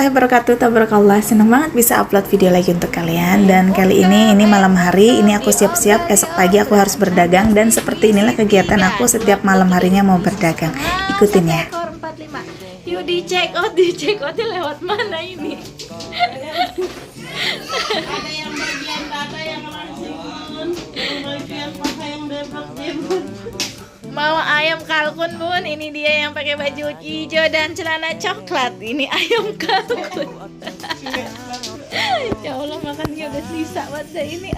warahmatullahi wabarakatuh. Tabarakallah, senang banget bisa upload video lagi untuk kalian. Dan kali ini malam hari, ini aku siap-siap, esok pagi aku harus berdagang. Dan seperti inilah kegiatan aku setiap malam harinya mau berdagang. Ikutin ya. Yuk di check outnya lewat mana ini? Ada yang bagian dada yang langsung, yang bagian paha yang debak-debak. Mau ayam kalkun bun, ini dia yang pakai baju hijau dan celana coklat. Ini ayam kalkun. Ya Allah, makannya udah sisa pada ini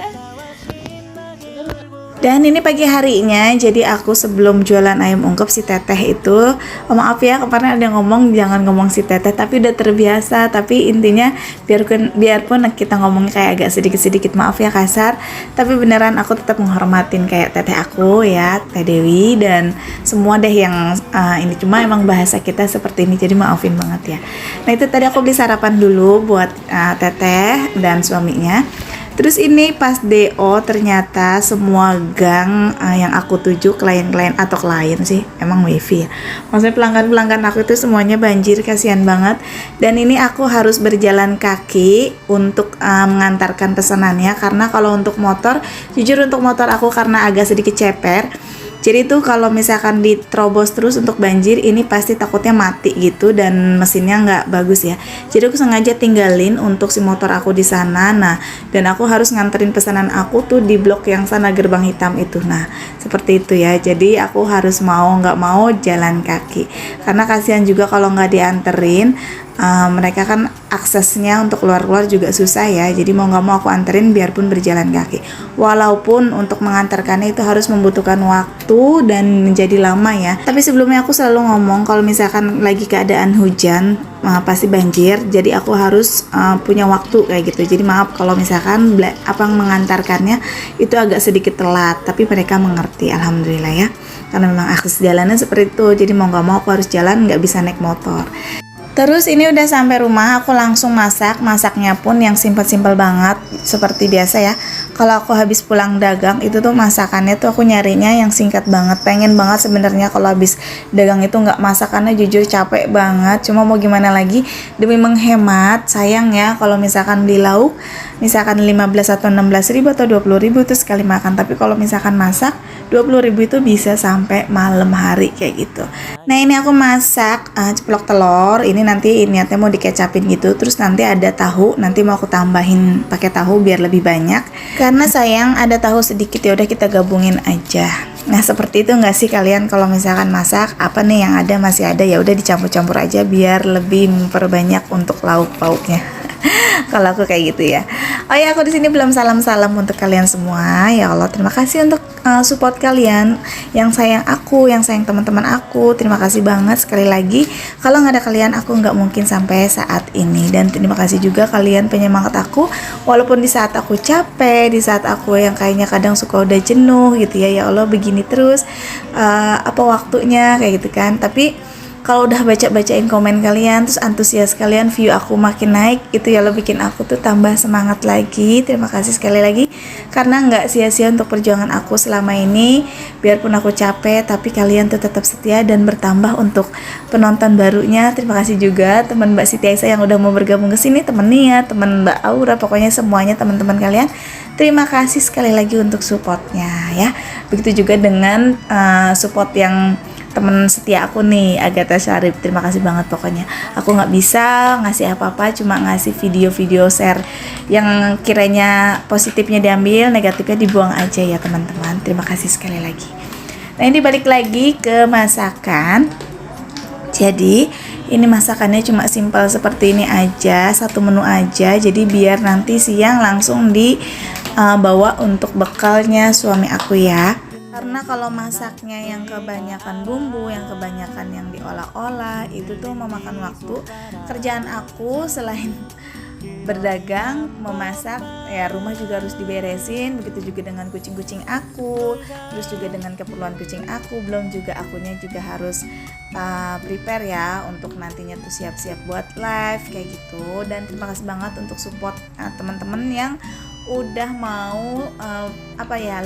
Dan ini pagi harinya, jadi aku sebelum jualan ayam ungkep si Teteh itu, maaf ya kemarin ada yang ngomong jangan ngomong si Teteh, tapi udah terbiasa. Tapi intinya biarpun kita ngomongnya kayak agak sedikit-sedikit, maaf ya kasar, tapi beneran aku tetap menghormatin kayak Teteh aku ya, Teh Dewi, dan semua deh yang ini, cuma emang bahasa kita seperti ini, jadi maafin banget ya. Nah itu tadi aku beli sarapan dulu buat Teteh dan suaminya. Terus ini pas DO ternyata semua gang yang aku tuju klien-klien atau klien sih, emang wifi ya. Maksudnya pelanggan-pelanggan aku itu semuanya banjir, kasihan banget. Dan ini aku harus berjalan kaki untuk mengantarkan pesanannya, karena kalau untuk motor, jujur untuk motor aku karena agak sedikit ceper. Jadi tuh kalau misalkan diterobos terus untuk banjir, ini pasti takutnya mati gitu dan mesinnya nggak bagus ya. Jadi aku sengaja tinggalin untuk si motor aku di sana. Nah, dan aku harus nganterin pesanan aku tuh di blok yang sana, gerbang hitam itu. Nah, seperti itu ya. Jadi aku harus mau nggak mau jalan kaki. Karena kasihan juga kalau nggak dianterin. Mereka kan aksesnya untuk keluar-keluar juga susah ya, jadi mau nggak mau aku anterin biarpun berjalan kaki, walaupun untuk mengantarkannya itu harus membutuhkan waktu dan menjadi lama ya. Tapi sebelumnya aku selalu ngomong kalau misalkan lagi keadaan hujan pasti banjir, jadi aku harus punya waktu kayak gitu. Jadi maaf kalau misalkan mengantarkannya itu agak sedikit telat, tapi mereka mengerti, alhamdulillah ya, karena memang akses jalannya seperti itu. Jadi mau nggak mau aku harus jalan, nggak bisa naik motor. Terus ini udah sampai rumah, aku langsung masaknya pun yang simpel-simpel banget seperti biasa ya. Kalau aku habis pulang dagang itu tuh masakannya tuh aku nyarinya yang singkat banget. Pengen banget sebenarnya kalau habis dagang itu nggak masakannya, jujur capek banget. Cuma mau gimana lagi, demi menghemat, sayang ya kalau misalkan beli lauk misalkan 15 atau 16 ribu atau 20 ribu itu sekali makan. Tapi kalau misalkan masak 20 ribu itu bisa sampai malam hari kayak gitu. Nah ini aku masak ceplok telur, ini nanti niatnya mau dikecapin gitu. Terus nanti ada tahu, nanti mau aku tambahin pakai tahu biar lebih banyak. Karena sayang ada tahu sedikit, ya udah kita gabungin aja. Nah seperti itu nggak sih kalian kalau misalkan masak apa nih yang ada masih ada, ya udah dicampur-campur aja biar lebih memperbanyak untuk lauk pauknya. Kalau aku kayak gitu ya. Oh ya, aku di sini belum salam-salam untuk kalian semua. Ya Allah, terima kasih untuk support kalian yang sayang aku, yang sayang teman-teman aku. Terima kasih banget sekali lagi. Kalau nggak ada kalian, aku nggak mungkin sampai saat ini. Dan terima kasih juga kalian penyemangat aku, walaupun di saat aku capek, di saat aku yang kayaknya kadang suka udah jenuh gitu ya. Ya Allah, begini terus apa waktunya kayak gitu kan. Tapi kalau udah bacain komen kalian, terus antusias kalian, view aku makin naik, itu ya lo bikin aku tuh tambah semangat lagi. Terima kasih sekali lagi, karena nggak sia-sia untuk perjuangan aku selama ini. Biarpun aku capek, tapi kalian tuh tetap setia dan bertambah untuk penonton barunya. Terima kasih juga teman Mbak Siti Aisyah yang udah mau bergabung ke sini, temen Nia, temen Mbak Aura, pokoknya semuanya teman-teman kalian. Terima kasih sekali lagi untuk supportnya ya. Begitu juga dengan support yang temen setia aku nih, Agatha Syarif. Terima kasih banget pokoknya. Aku nggak bisa ngasih apa-apa, cuma ngasih video-video share yang kiranya positifnya diambil, negatifnya dibuang aja ya teman-teman. Terima kasih sekali lagi. Nah ini balik lagi ke masakan. Jadi ini masakannya cuma simpel seperti ini aja, satu menu aja. Jadi biar nanti siang langsung dibawa untuk bekalnya suami aku ya. Karena kalau masaknya yang kebanyakan bumbu, yang kebanyakan yang diolah-olah, itu tuh memakan waktu. Kerjaan aku selain berdagang, memasak, ya rumah juga harus diberesin. Begitu juga dengan kucing-kucing aku, terus juga dengan keperluan kucing aku. Belum juga akunya juga harus prepare ya untuk nantinya tuh siap-siap buat live kayak gitu. Dan terima kasih banget untuk support teman-teman yang udah mau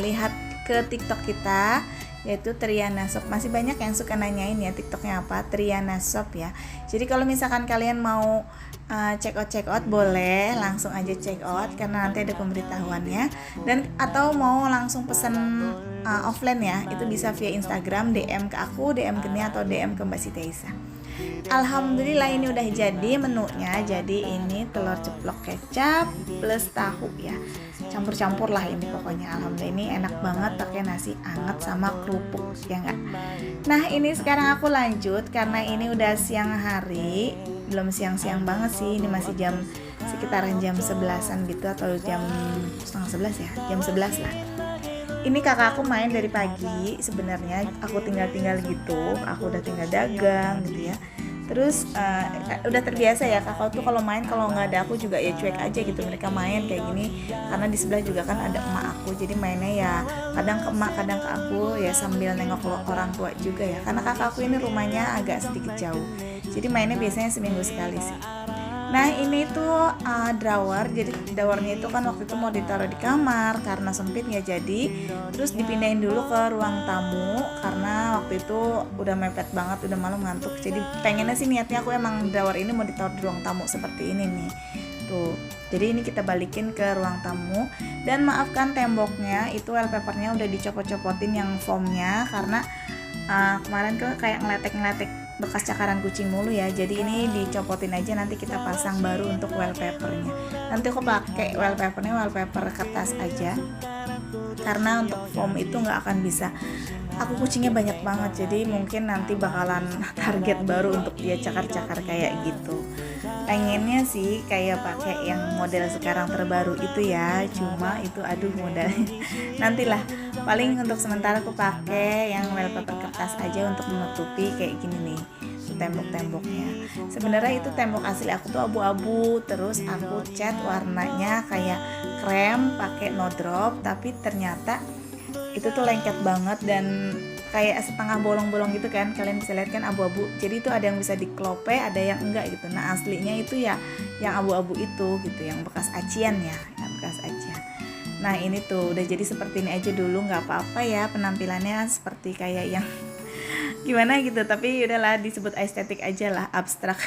lihat ke TikTok kita yaitu Triana Shop. Masih banyak yang suka nanyain ya TikToknya apa, Triana Shop ya. Jadi kalau misalkan kalian mau check out boleh langsung aja check out karena nanti ada pemberitahuannya, dan atau mau langsung pesan offline ya, itu bisa via Instagram, DM ke aku, DM ke Nia, atau DM ke Mbak Siti Aisyah. Alhamdulillah ini udah jadi menunya. Jadi ini telur ceplok kecap plus tahu ya, campur-campur lah ini pokoknya. Alhamdulillah ini enak banget pakai nasi anget sama kerupuk ya enggak. Nah ini sekarang aku lanjut karena ini udah siang hari, belum siang-siang banget sih, ini masih jam sekitaran jam 11-an gitu atau jam setengah 11 ya, jam 11 lah. Ini kakak aku main dari pagi, sebenarnya aku tinggal gitu, aku udah tinggal dagang gitu ya. Terus udah terbiasa ya kakak tuh kalau main, kalau nggak ada aku juga ya cuek aja gitu, mereka main kayak gini karena di sebelah juga kan ada emak aku, jadi mainnya ya kadang ke emak kadang ke aku ya sambil nengok orang tua juga ya, karena kakak aku ini rumahnya agak sedikit jauh, jadi mainnya biasanya seminggu sekali sih. Nah ini tuh drawer, jadi drawernya itu kan waktu itu mau ditaruh di kamar karena sempit nggak jadi, terus dipindahin dulu ke ruang tamu karena waktu itu udah mepet banget, udah malam ngantuk, jadi pengennya sih niatnya aku emang drawer ini mau ditaruh di ruang tamu seperti ini nih tuh. Jadi ini kita balikin ke ruang tamu, dan maafkan temboknya itu wallpapernya udah dicopot-copotin yang foamnya karena kemarin tuh kayak ngeletek bekas cakaran kucing mulu ya, jadi ini dicopotin aja, nanti kita pasang baru untuk wallpapernya. Nanti aku pakai wallpapernya wallpaper kertas aja karena untuk foam itu nggak akan bisa, aku kucingnya banyak banget, jadi mungkin nanti bakalan target baru untuk dia cakar-cakar kayak gitu. Pengennya sih kayak pakai yang model sekarang terbaru itu ya, cuma itu aduh modalnya nantilah. Paling untuk sementara aku pakai yang wallpaper kertas aja untuk menutupi kayak gini nih tembok-temboknya. Sebenarnya itu tembok asli aku tuh abu-abu, terus aku cat warnanya kayak krem pakai no drop, tapi ternyata itu tuh lengket banget dan kayak setengah bolong-bolong gitu kan, kalian bisa lihat kan abu-abu, jadi itu ada yang bisa diklope, ada yang enggak gitu. Nah aslinya itu ya yang abu-abu itu gitu, yang bekas acian ya, yang bekas acian. Nah ini tuh udah jadi seperti ini aja dulu, nggak apa-apa ya penampilannya seperti kayak yang gimana gitu, tapi udahlah disebut estetik aja lah, abstrak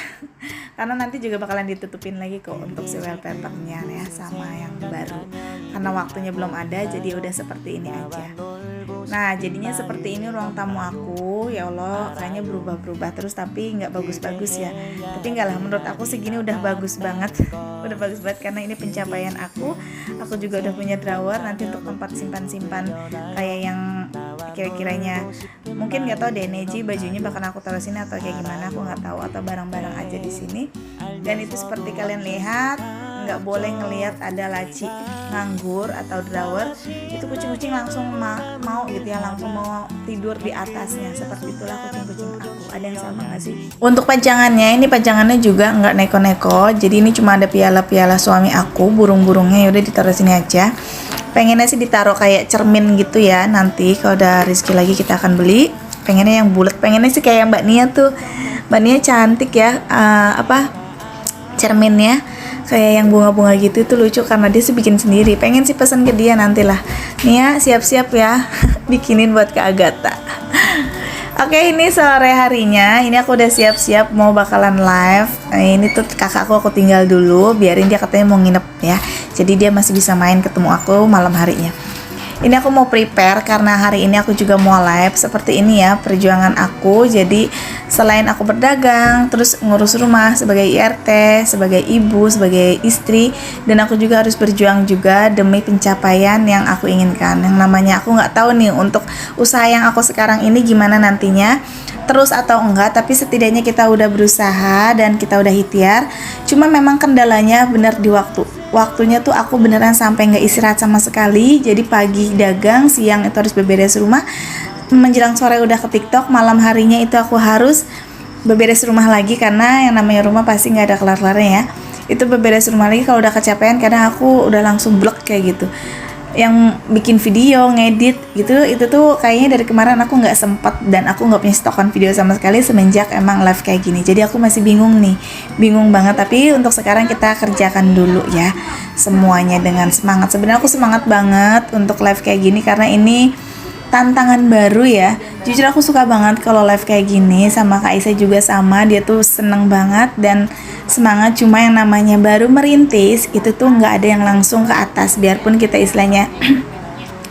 karena nanti juga bakalan ditutupin lagi kok untuk si wallpapernya ya sama yang baru, karena waktunya belum ada, jadi udah seperti ini aja. Nah jadinya seperti ini ruang tamu aku, ya Allah kayaknya berubah-berubah terus tapi nggak bagus-bagus ya, tapi enggak lah, menurut aku segini udah bagus banget udah bagus banget karena ini pencapaian aku juga udah punya drawer nanti untuk tempat simpan-simpan kayak yang kira-kiranya mungkin nggak tahu deh Neji bajunya bakal aku taruh sini atau kayak gimana, aku nggak tahu, atau barang-barang aja di sini. Dan itu seperti kalian lihat, nggak boleh ngelihat ada laci nganggur atau drawer, itu kucing-kucing langsung mau gitu ya, langsung mau tidur di atasnya. Seperti itulah kucing-kucing aku. Ada yang sama nggak sih? Untuk pajangannya, ini pajangannya juga nggak neko-neko, jadi ini cuma ada piala-piala suami aku, burung-burungnya yaudah ditaruh sini aja. Pengennya sih ditaruh kayak cermin gitu ya, nanti kalau udah rezeki lagi kita akan beli. Pengennya yang bulat, pengennya sih kayak Mbak Nia tuh, Mbak Nia cantik ya, cerminnya kayak yang bunga-bunga gitu, itu lucu karena dia sih bikin sendiri. Pengen sih pesan ke dia nantilah. Nia siap-siap ya bikinin buat Kak Agatha. Oke, ini sore harinya, ini aku udah siap-siap mau bakalan live. Ini tuh kakakku aku tinggal dulu, biarin dia katanya mau nginep ya. Jadi dia masih bisa main ketemu aku malam harinya. Ini aku mau prepare karena hari ini aku juga mau live. Seperti ini ya perjuangan aku. Jadi selain aku berdagang, terus ngurus rumah sebagai IRT, sebagai ibu, sebagai istri, dan aku juga harus berjuang juga demi pencapaian yang aku inginkan. Yang namanya aku nggak tahu nih untuk usaha yang aku sekarang ini gimana nantinya, terus atau enggak, tapi setidaknya kita udah berusaha dan kita udah ikhtiar. Cuma memang kendalanya benar di waktunya tuh aku beneran sampai nggak istirahat sama sekali. Jadi pagi dagang, siang itu harus beberes rumah, menjelang sore udah ke TikTok, malam harinya itu aku harus beberes rumah lagi karena yang namanya rumah pasti nggak ada kelar-kelarnya ya. Itu beberes rumah lagi, kalau udah kecapean kadang aku udah langsung blok kayak gitu. Yang bikin video, ngedit gitu, itu tuh kayaknya dari kemarin aku nggak sempat, dan aku nggak punya stokan video sama sekali semenjak emang live kayak gini. Jadi aku masih bingung banget. Tapi untuk sekarang kita kerjakan dulu ya semuanya dengan semangat. Sebenarnya aku semangat banget untuk live kayak gini karena ini tantangan baru ya. Jujur aku suka banget kalau live kayak gini, sama Kak Isa juga sama, dia tuh seneng banget dan semangat. Cuma yang namanya baru merintis itu tuh nggak ada yang langsung ke atas, biarpun kita istilahnya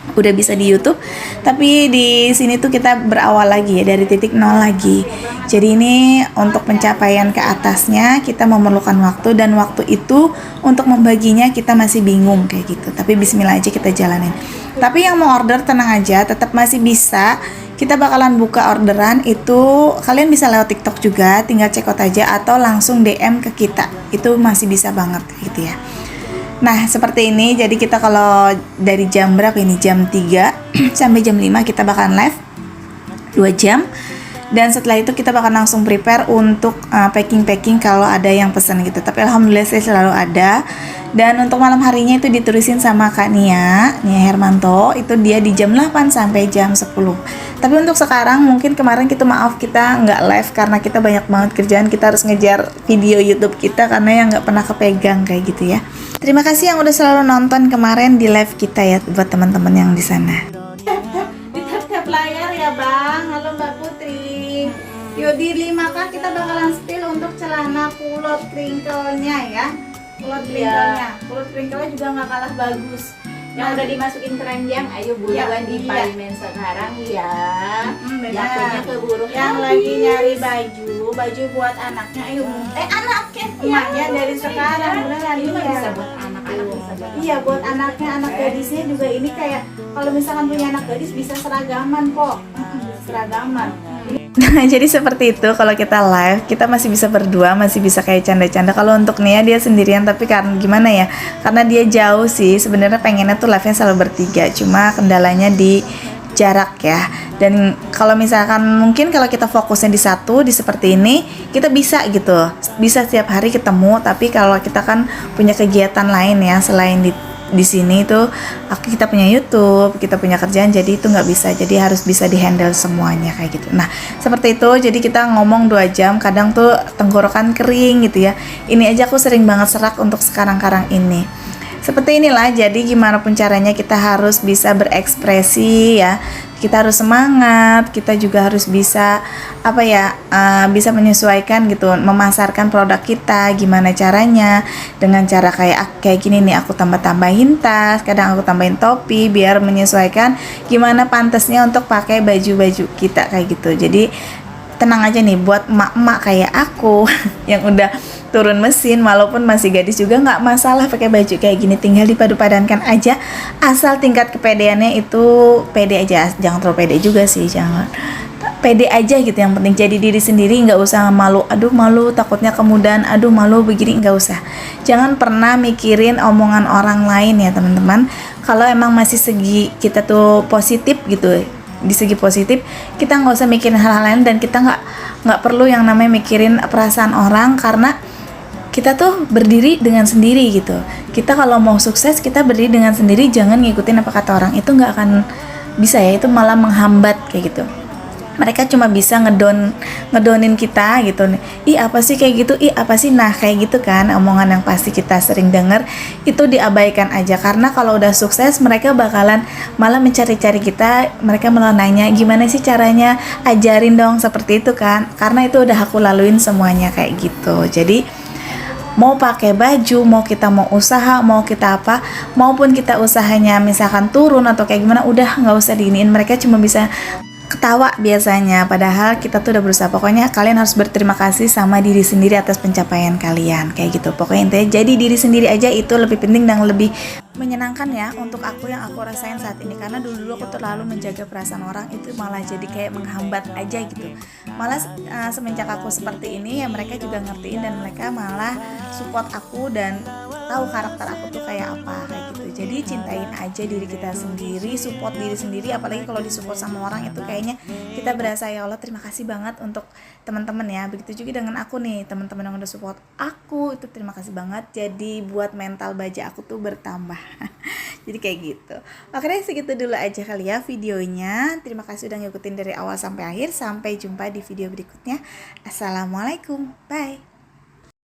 udah bisa di YouTube, tapi di sini tuh kita berawal lagi ya, dari titik nol lagi. Jadi ini untuk pencapaian ke atasnya kita memerlukan waktu, dan waktu itu untuk membaginya kita masih bingung kayak gitu. Tapi bismillah aja kita jalanin. Tapi yang mau order tenang aja, tetap masih bisa. Kita bakalan buka orderan itu, kalian bisa lewat TikTok juga, tinggal check out aja atau langsung DM ke kita. Itu masih bisa banget gitu ya. Nah, seperti ini. Jadi kita kalau dari jam berapa ini? Jam 3 sampai jam 5 kita bakalan live 2 jam. Dan setelah itu kita bakal langsung prepare untuk packing-packing kalau ada yang pesan gitu. Tapi alhamdulillah saya selalu ada. Dan untuk malam harinya itu ditulisin sama Kak Nia Hermanto. Itu dia di jam 8 sampai jam 10. Tapi untuk sekarang mungkin kemarin kita nggak live karena kita banyak banget kerjaan. Kita harus ngejar video YouTube kita karena yang nggak pernah kepegang kayak gitu ya. Terima kasih yang udah selalu nonton kemarin di live kita ya, buat teman-teman yang di sana. Di tap layar ya Bang. Halo Mbak Putri. Yuk di 5K kita bakalan spill untuk celana kulot crinkle-nya ya. Kulot crinkle-nya. Kulot crinkle-nya juga nggak kalah bagus. Yang udah dimasukin keranjang, ayo buruan di iya. payment sekarang ya. Benar. Yang punya keburu Yang lagi nyari baju buat anaknya, ayo anaknya emaknya dari sekarang beneran Ini mah iya. bisa buat anak-anak, bisa buat Iya buat anaknya, anak gadisnya juga ini kayak kalau misalkan punya anak gadis bisa seragaman kok. Bisa seragaman. Nah, jadi seperti itu kalau kita live, kita masih bisa berdua, masih bisa kayak canda-canda. Kalau untuk Nia dia sendirian, tapi karena gimana ya? Karena dia jauh sih, sebenarnya pengennya tuh live-nya selalu bertiga, cuma kendalanya di jarak ya. Dan kalau misalkan mungkin kalau kita fokusnya di satu, di seperti ini, kita bisa gitu. Bisa setiap hari ketemu, tapi kalau kita kan punya kegiatan lain ya selain di sini tuh kita punya YouTube, kita punya kerjaan, jadi itu nggak bisa, jadi harus bisa dihandle semuanya kayak gitu. Nah seperti itu, jadi kita ngomong 2 jam, kadang tuh tenggorokan kering gitu ya. Ini aja aku sering banget serak untuk sekarang ini. Seperti inilah, jadi gimana pun caranya kita harus bisa berekspresi ya. Kita harus semangat, kita juga harus bisa bisa menyesuaikan gitu, memasarkan produk kita. Gimana caranya? Dengan cara kayak gini nih, aku tambahin tas, kadang aku tambahin topi biar menyesuaikan gimana pantasnya untuk pakai baju-baju kita kayak gitu. Jadi tenang aja nih buat emak-emak kayak aku yang udah turun mesin walaupun masih gadis juga nggak masalah pakai baju kayak gini, tinggal dipadu-padankan aja, asal tingkat kepedeannya itu pede aja, jangan terlalu pede juga sih, jangan pede aja gitu, yang penting jadi diri sendiri, nggak usah malu, aduh malu takutnya kemudahan, aduh malu begini, nggak usah, jangan pernah mikirin omongan orang lain ya teman-teman. Kalau emang masih segi kita tuh positif gitu, di segi positif kita nggak usah mikirin hal-hal lain, dan kita nggak perlu yang namanya mikirin perasaan orang, karena kita tuh berdiri dengan sendiri gitu. Kita kalau mau sukses kita berdiri dengan sendiri, jangan ngikutin apa kata orang, itu nggak akan bisa ya, itu malah menghambat kayak gitu. Mereka cuma bisa ngedonin kita gitu. Ih apa sih kayak gitu, ih apa sih, nah kayak gitu kan, omongan yang pasti kita sering denger, itu diabaikan aja. Karena kalau udah sukses mereka bakalan malah mencari-cari kita, mereka malah nanya gimana sih caranya, ajarin dong, seperti itu kan. Karena itu udah aku laluin semuanya kayak gitu. Jadi mau pakai baju, mau kita mau usaha, mau kita apa, maupun kita usahanya misalkan turun atau kayak gimana, udah nggak usah diiniin, mereka cuma bisa ketawa biasanya, padahal kita tuh udah berusaha. Pokoknya kalian harus berterima kasih sama diri sendiri atas pencapaian kalian kayak gitu. Pokoknya intinya jadi diri sendiri aja, itu lebih penting dan lebih menyenangkan ya untuk aku, yang aku rasain saat ini. Karena dulu aku terlalu menjaga perasaan orang, itu malah jadi kayak menghambat aja gitu. Malah semenjak aku seperti ini ya, mereka juga ngertiin dan mereka malah support aku dan tahu karakter aku tuh kayak apa kayak gitu. Jadi cintain aja diri kita sendiri, support diri sendiri, apalagi kalau disupport sama orang itu kayaknya kita berasa ya Allah terima kasih banget untuk teman-teman ya. Begitu juga dengan aku nih, teman-teman yang udah support aku itu terima kasih banget. Jadi buat mental baja aku tuh bertambah. Jadi kayak gitu. Oke deh, segitu dulu aja kali ya videonya. Terima kasih udah ngikutin dari awal sampai akhir. Sampai jumpa di video berikutnya. Assalamualaikum, bye.